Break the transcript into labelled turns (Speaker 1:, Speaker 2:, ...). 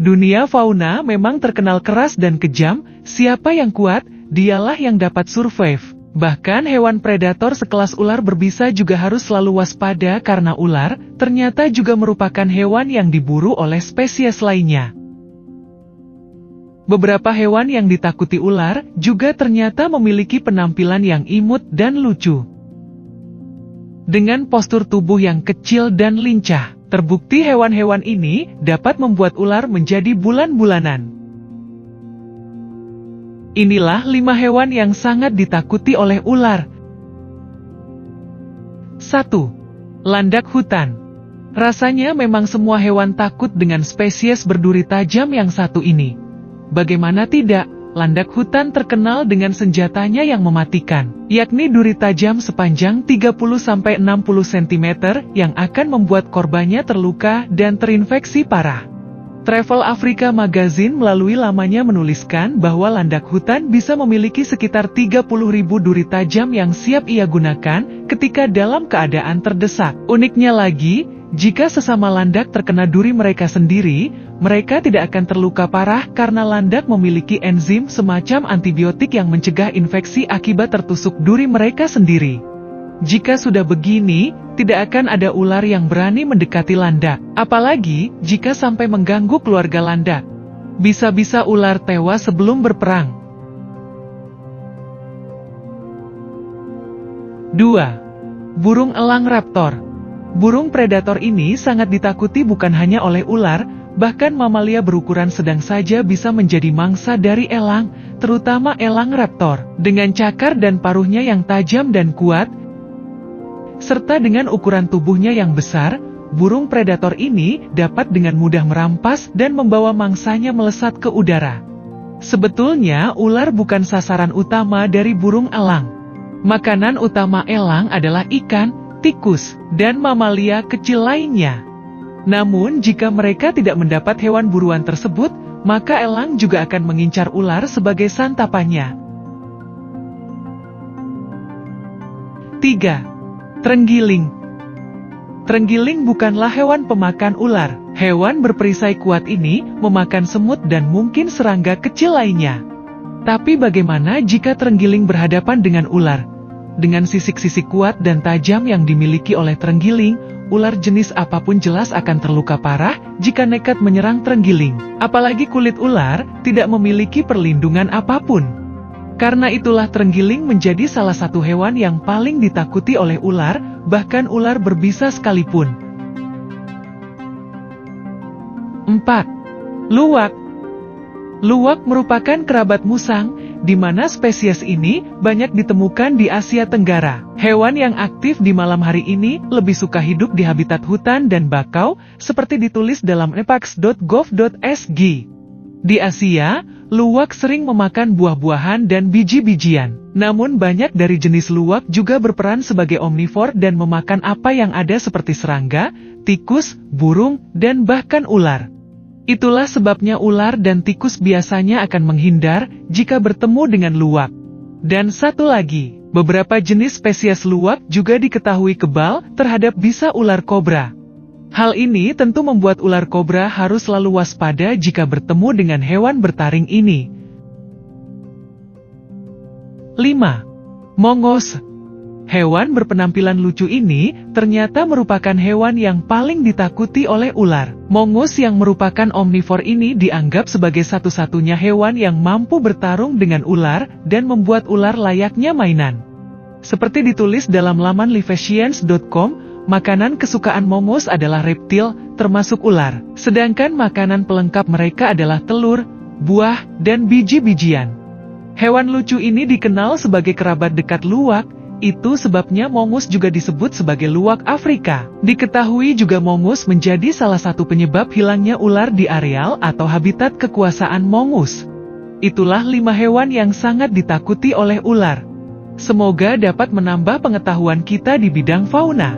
Speaker 1: Dunia fauna memang terkenal keras dan kejam, siapa yang kuat, dialah yang dapat survive. Bahkan hewan predator sekelas ular berbisa juga harus selalu waspada karena ular, ternyata juga merupakan hewan yang diburu oleh spesies lainnya. Beberapa hewan yang ditakuti ular, juga ternyata memiliki penampilan yang imut dan lucu. Dengan postur tubuh yang kecil dan lincah, terbukti hewan-hewan ini dapat membuat ular menjadi bulan-bulanan. Inilah 5 hewan yang sangat ditakuti oleh ular. 1. Landak hutan. Rasanya memang semua hewan takut dengan spesies berduri tajam yang satu ini. Bagaimana tidak, landak hutan terkenal dengan senjatanya yang mematikan, yakni duri tajam sepanjang 30-60 cm yang akan membuat korbannya terluka dan terinfeksi parah. Travel Africa Magazine melalui lamannya menuliskan bahwa landak hutan bisa memiliki sekitar 30.000 duri tajam yang siap ia gunakan ketika dalam keadaan terdesak. Uniknya lagi, jika sesama landak terkena duri mereka sendiri, mereka tidak akan terluka parah karena landak memiliki enzim semacam antibiotik yang mencegah infeksi akibat tertusuk duri mereka sendiri. Jika sudah begini, tidak akan ada ular yang berani mendekati landak, apalagi jika sampai mengganggu keluarga landak. Bisa-bisa ular tewas sebelum berperang. 2. Burung elang raptor. Burung predator ini sangat ditakuti bukan hanya oleh ular, bahkan mamalia berukuran sedang saja bisa menjadi mangsa dari elang, terutama elang raptor. Dengan cakar dan paruhnya yang tajam dan kuat, serta dengan ukuran tubuhnya yang besar, burung predator ini dapat dengan mudah merampas dan membawa mangsanya melesat ke udara. Sebetulnya ular bukan sasaran utama dari burung elang. Makanan utama elang adalah ikan, tikus, dan mamalia kecil lainnya. Namun jika mereka tidak mendapat hewan buruan tersebut, maka elang juga akan mengincar ular sebagai santapannya. 3. Terenggiling. Terenggiling bukanlah hewan pemakan ular. Hewan berperisai kuat ini memakan semut dan mungkin serangga kecil lainnya. Tapi bagaimana jika terenggiling berhadapan dengan ular? Dengan sisik-sisik kuat dan tajam yang dimiliki oleh terenggiling, ular jenis apapun jelas akan terluka parah jika nekat menyerang terenggiling. Apalagi kulit ular tidak memiliki perlindungan apapun. Karena itulah terenggiling menjadi salah satu hewan yang paling ditakuti oleh ular, bahkan ular berbisa sekalipun. 4. Luwak. Luwak merupakan kerabat musang, di mana spesies ini banyak ditemukan di Asia Tenggara. Hewan yang aktif di malam hari ini lebih suka hidup di habitat hutan dan bakau, seperti ditulis dalam epax.gov.sg. Di Asia, luwak sering memakan buah-buahan dan biji-bijian. Namun banyak dari jenis luwak juga berperan sebagai omnivor dan memakan apa yang ada seperti serangga, tikus, burung, dan bahkan ular. Itulah sebabnya ular dan tikus biasanya akan menghindar jika bertemu dengan luwak. Dan satu lagi, beberapa jenis spesies luwak juga diketahui kebal terhadap bisa ular kobra. Hal ini tentu membuat ular kobra harus selalu waspada jika bertemu dengan hewan bertaring ini. 5. Mongos. Hewan berpenampilan lucu ini ternyata merupakan hewan yang paling ditakuti oleh ular. Mongoose yang merupakan omnivor ini dianggap sebagai satu-satunya hewan yang mampu bertarung dengan ular dan membuat ular layaknya mainan. Seperti ditulis dalam laman livescience.com, makanan kesukaan mongoose adalah reptil, termasuk ular. Sedangkan makanan pelengkap mereka adalah telur, buah, dan biji-bijian. Hewan lucu ini dikenal sebagai kerabat dekat luwak, itu sebabnya mongoose juga disebut sebagai luwak Afrika. Diketahui juga mongoose menjadi salah satu penyebab hilangnya ular di areal atau habitat kekuasaan mongoose. Itulah 5 hewan yang sangat ditakuti oleh ular. Semoga dapat menambah pengetahuan kita di bidang fauna.